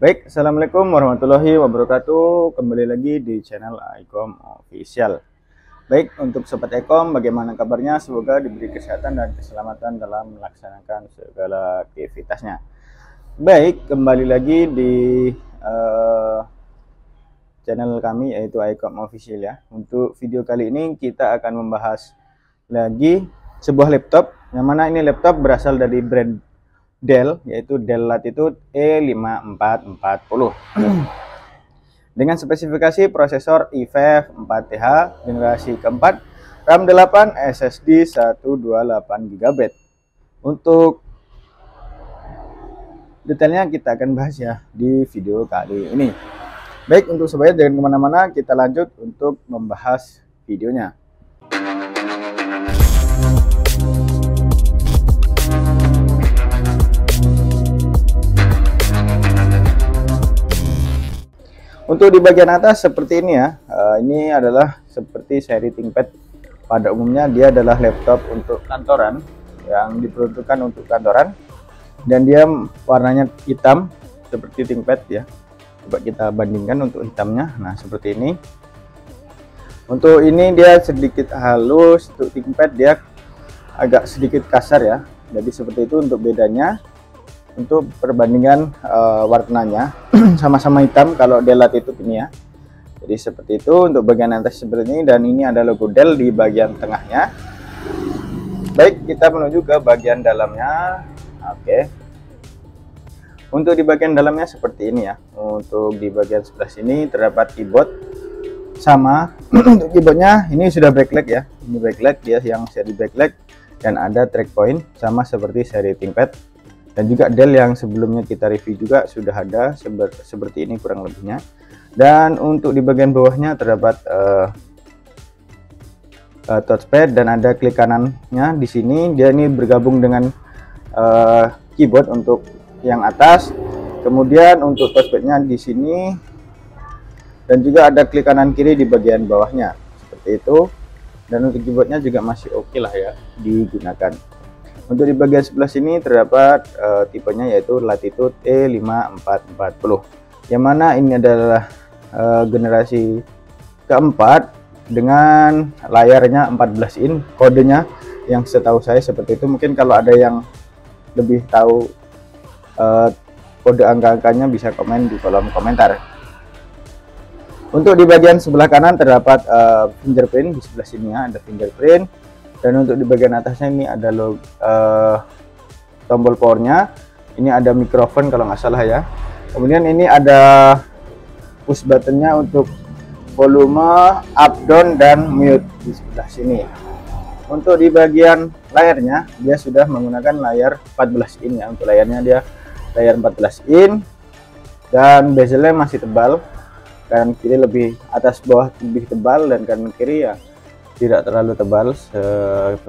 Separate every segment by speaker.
Speaker 1: Baik, assalamualaikum warahmatullahi wabarakatuh. Kembali lagi di channel Aikom Official. Baik, untuk sobat Aikom, bagaimana kabarnya? Semoga diberi kesehatan dan keselamatan dalam melaksanakan segala aktivitasnya. Baik, kembali lagi di channel kami yaitu Aikom Official ya. Untuk video kali ini kita akan membahas lagi sebuah laptop, yang mana ini laptop berasal dari brand Dell, yaitu Dell Latitude E5440 dengan spesifikasi prosesor i5 4TH generasi keempat, RAM 8, SSD 128GB. Untuk detailnya kita akan bahas ya di video kali ini. Baik, untuk sobat jangan kemana-mana, kita lanjut untuk membahas videonya. Untuk di bagian atas seperti ini ya, ini adalah seperti seri ThinkPad. Pada umumnya dia adalah laptop untuk kantoran, yang diperuntukkan untuk kantoran, dan dia warnanya hitam seperti ThinkPad ya. Coba kita bandingkan untuk hitamnya. Nah, seperti ini. Untuk ini dia sedikit halus, untuk ThinkPad dia agak sedikit kasar ya. Jadi seperti itu untuk bedanya. Untuk perbandingan warnanya sama-sama hitam kalau Dell Latitude ini ya. Jadi seperti itu untuk bagian atas seperti ini, dan ini ada logo Dell di bagian tengahnya. Baik, kita menuju ke bagian dalamnya. Oke. Untuk di bagian dalamnya seperti ini ya. Untuk di bagian sebelah sini terdapat keyboard sama. Untuk keyboardnya ini sudah backlight ya. Ini backlight dia yang seri backlight, dan ada track point sama seperti seri ThinkPad. Dan juga Dell yang sebelumnya kita review juga sudah ada seperti ini kurang lebihnya. Dan untuk di bagian bawahnya terdapat touchpad, dan ada klik kanannya di sini. Dia ini bergabung dengan keyboard untuk yang atas. Kemudian untuk touchpadnya di sini, dan juga ada klik kanan kiri di bagian bawahnya seperti itu. Dan untuk keyboardnya juga masih oke lah ya digunakan. Untuk di bagian sebelah sini terdapat tipenya yaitu Latitude E5440, yang mana ini adalah generasi keempat dengan layarnya 14 in, kodenya yang setahu saya seperti itu. Mungkin kalau ada yang lebih tahu kode angka-angkanya bisa komen di kolom komentar. Untuk di bagian sebelah kanan terdapat fingerprint, di sebelah sini ya ada fingerprint. Dan untuk di bagian atasnya ini ada tombol powernya. Ini ada mikrofon kalau nggak salah ya. Kemudian ini ada push buttonnya untuk volume up, down, dan mute di sebelah sini. Untuk di bagian layarnya dia sudah menggunakan layar 14 in ya. Untuk layarnya dia layar 14 in, dan bezelnya masih tebal. Kanan kiri lebih, atas bawah lebih tebal, dan kanan kiri ya tidak terlalu tebal,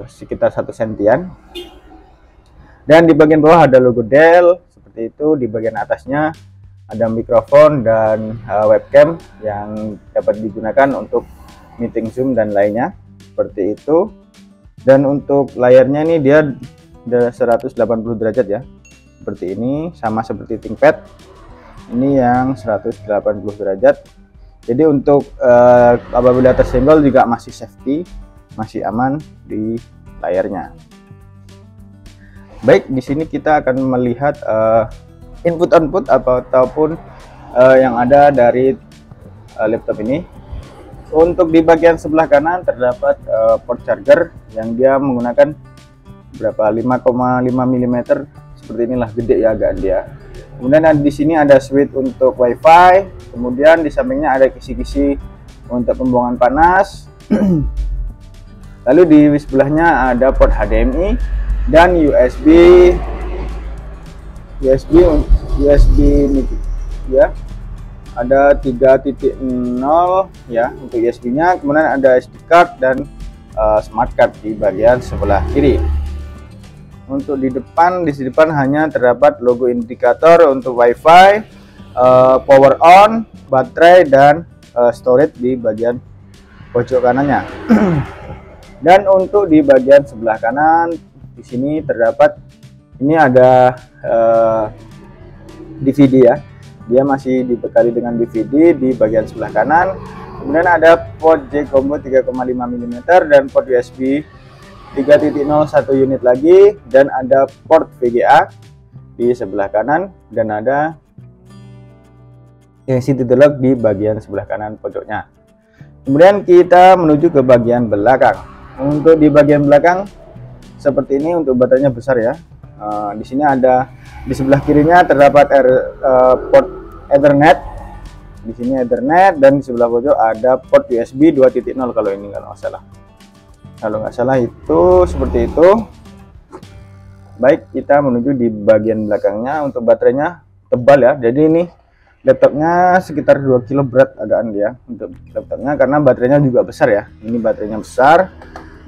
Speaker 1: sekitar 1 sentian. Dan di bagian bawah ada logo Dell seperti itu. Di bagian atasnya ada mikrofon dan webcam yang dapat digunakan untuk meeting Zoom dan lainnya seperti itu. Dan untuk layarnya ini dia 180 derajat ya, seperti ini, sama seperti ThinkPad. Ini yang 180 derajat. Jadi untuk apabila tersenggol juga masih safety, masih aman di layarnya. Baik, di sini kita akan melihat input/output ataupun yang ada dari laptop ini. Untuk di bagian sebelah kanan terdapat port charger yang dia menggunakan berapa 5,5 mm, seperti inilah, gede ya agak dia. Kemudian di sini ada switch untuk WiFi. Kemudian di sampingnya ada kisi-kisi untuk pembuangan panas. Lalu di sebelahnya ada port HDMI dan USB ya. Ada 3.0 ya untuk USB-nya. Kemudian ada SD card dan smart card di bagian sebelah kiri. Untuk di depan hanya terdapat logo indikator untuk WiFi, power on, baterai, dan storage di bagian pojok kanannya. Dan untuk di bagian sebelah kanan di sini terdapat, ini ada DVD ya. dia masih dibekali dengan DVD di bagian sebelah kanan. Kemudian ada port jack combo 3,5 mm dan port USB 3.0 1 unit lagi, dan ada port VGA di sebelah kanan, dan ada city lock di bagian sebelah kanan pojoknya. Kemudian kita menuju ke bagian belakang. Untuk di bagian belakang seperti ini, untuk baterainya besar ya. Di sini ada, di sebelah kirinya terdapat port Ethernet. Di sini Ethernet, dan di sebelah pojok ada port USB 2.0 kalau ini, kalau nggak salah itu seperti itu. Baik, kita menuju di bagian belakangnya. Untuk baterainya tebal ya, jadi ini laptopnya sekitar 2 kg berat agaan dia untuk laptopnya, karena baterainya juga besar ya. Ini baterainya besar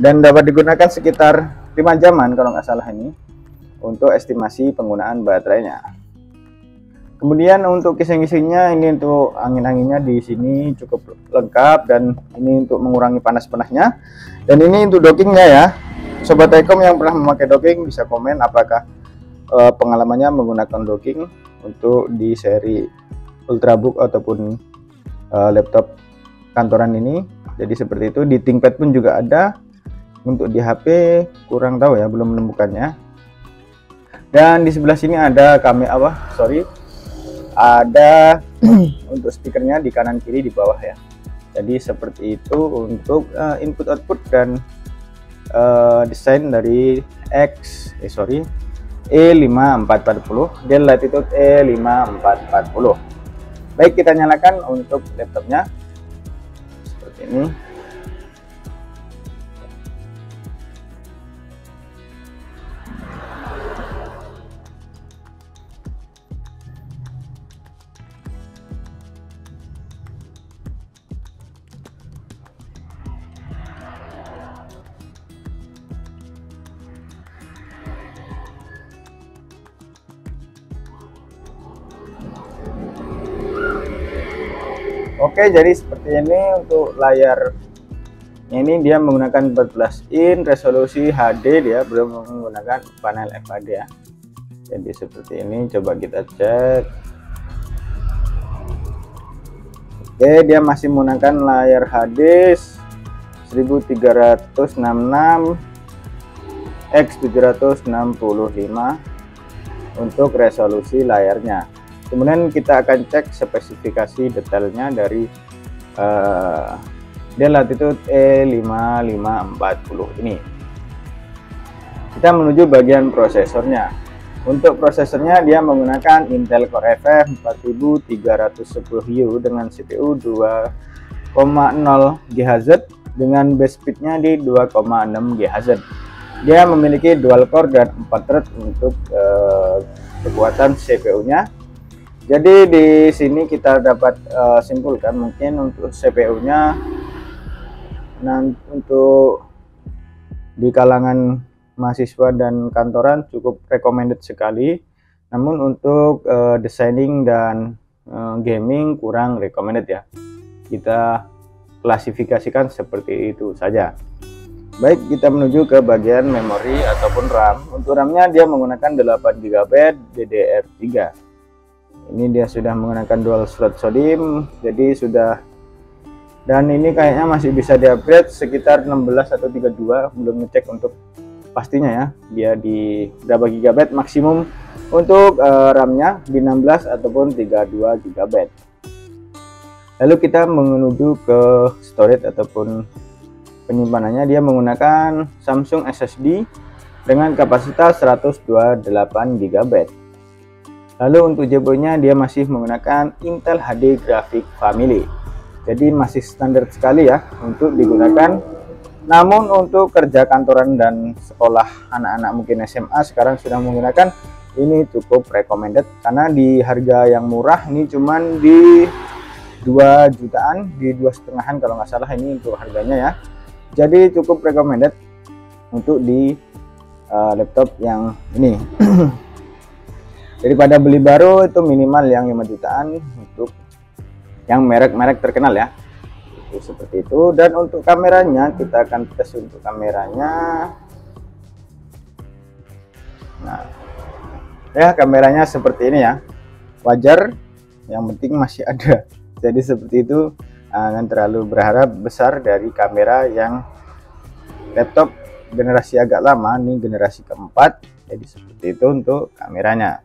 Speaker 1: dan dapat digunakan sekitar 5 jaman kalau nggak salah ini untuk estimasi penggunaan baterainya. Kemudian untuk casing-casingnya, ini untuk angin-anginnya di sini cukup lengkap, dan ini untuk mengurangi panas-panasnya. Dan ini untuk dockingnya ya. Sobat Telkom yang pernah memakai docking bisa komen apakah pengalamannya menggunakan docking untuk di seri Ultrabook ataupun laptop kantoran ini. Jadi seperti itu. Di ThinkPad pun juga ada. Untuk di HP kurang tahu ya, belum menemukannya. Dan di sebelah sini ada ada untuk speakernya di kanan kiri di bawah ya. Jadi seperti itu untuk input output dan desain dari E5440 Dell Latitude E5440. Baik, kita nyalakan untuk laptopnya seperti ini. Oke, jadi seperti ini untuk layar ini, dia menggunakan 14 in resolusi HD, dia belum menggunakan panel FHD ya. Jadi seperti ini, coba kita cek. Oke, dia masih menggunakan layar HD 1366 x 765 untuk resolusi layarnya. Kemudian kita akan cek spesifikasi detailnya dari Dell Latitude E5540 ini. Kita menuju bagian prosesornya. Untuk prosesornya, dia menggunakan Intel Core FF 4310U dengan CPU 2,0 GHz dengan base speednya di 2,6 GHz. Dia memiliki dual core dan 4 thread untuk kekuatan CPU-nya. Jadi di sini kita dapat simpulkan mungkin untuk CPU-nya untuk di kalangan mahasiswa dan kantoran cukup recommended sekali. Namun untuk designing dan gaming kurang recommended ya. Kita klasifikasikan seperti itu saja. Baik, kita menuju ke bagian memori ataupun RAM. Untuk RAM-nya dia menggunakan 8 GB DDR3. Ini dia sudah menggunakan dual slot SODIMM, jadi sudah, dan ini kayaknya masih bisa di-upgrade sekitar 16 atau 32, belum ngecek untuk pastinya ya. Dia di berapa GB maksimum untuk RAM-nya, di 16 ataupun 32 GB. Lalu kita menuju ke storage ataupun penyimpanannya. Dia menggunakan Samsung SSD dengan kapasitas 128 GB. Lalu untuk GPU-nya dia masih menggunakan Intel HD Graphic Family. Jadi masih standar sekali ya untuk digunakan. Namun untuk kerja kantoran dan sekolah anak-anak mungkin SMA sekarang sudah menggunakan, ini cukup recommended karena di harga yang murah, ini cuman di 2 jutaan, di 2,5-an kalau nggak salah ini untuk harganya ya. Jadi cukup recommended untuk di laptop yang ini. Daripada beli baru itu minimal yang 5 jutaan untuk yang merek-merek terkenal ya. Itu seperti itu. Dan untuk kameranya kita akan tes untuk kameranya. Nah, ya kameranya seperti ini ya. Wajar yang penting masih ada. Jadi seperti itu, jangan terlalu berharap besar dari kamera yang laptop generasi agak lama, nih generasi keempat. Jadi seperti itu untuk kameranya.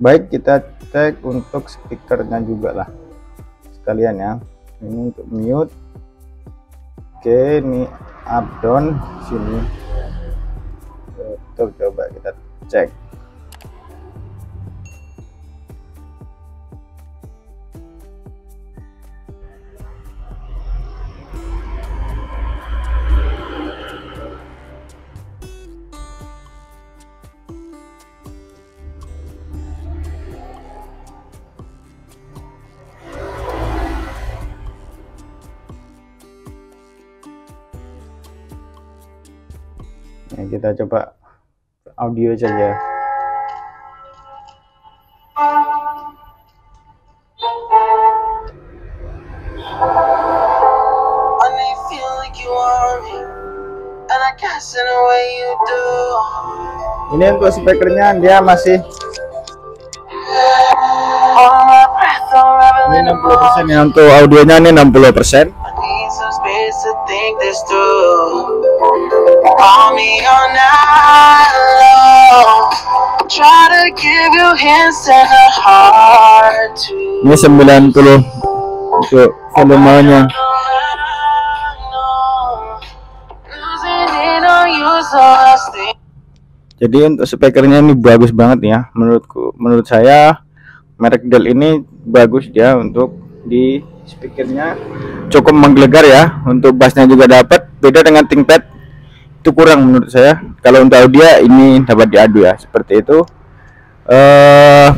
Speaker 1: Baik, kita cek untuk speakernya juga lah sekalian ya. Ini untuk mute. Oke, ini up down sini. Tutup, coba kita cek. Nah, kita coba audio saja. Ini untuk speakernya dia masih ini 60% ya, untuk audionya ini 60%. Ini 90 untuk volumenya. Jadi untuk speakernya ini bagus banget ya menurut saya. Merek Dell ini bagus dia untuk di speakernya, cukup menggelegar ya. Untuk bassnya juga dapat, beda dengan ThinkPad itu kurang menurut saya. Kalau untuk audio ini dapat diadu ya, seperti itu.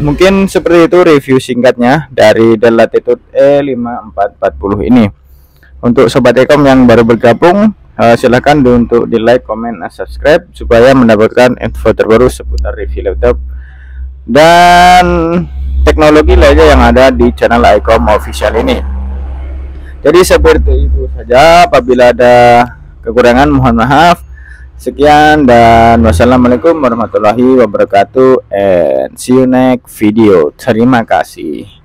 Speaker 1: Mungkin seperti itu review singkatnya dari Dell Latitude E5440 ini. Untuk sobat Ekom yang baru bergabung, silahkan untuk di like, comment, dan subscribe supaya mendapatkan info terbaru seputar review laptop dan teknologi lainnya yang ada di channel Ekom Official ini. Jadi seperti itu saja, apabila ada kekurangan mohon maaf. Sekian dan wassalamualaikum warahmatullahi wabarakatuh, and see you next video. Terima kasih.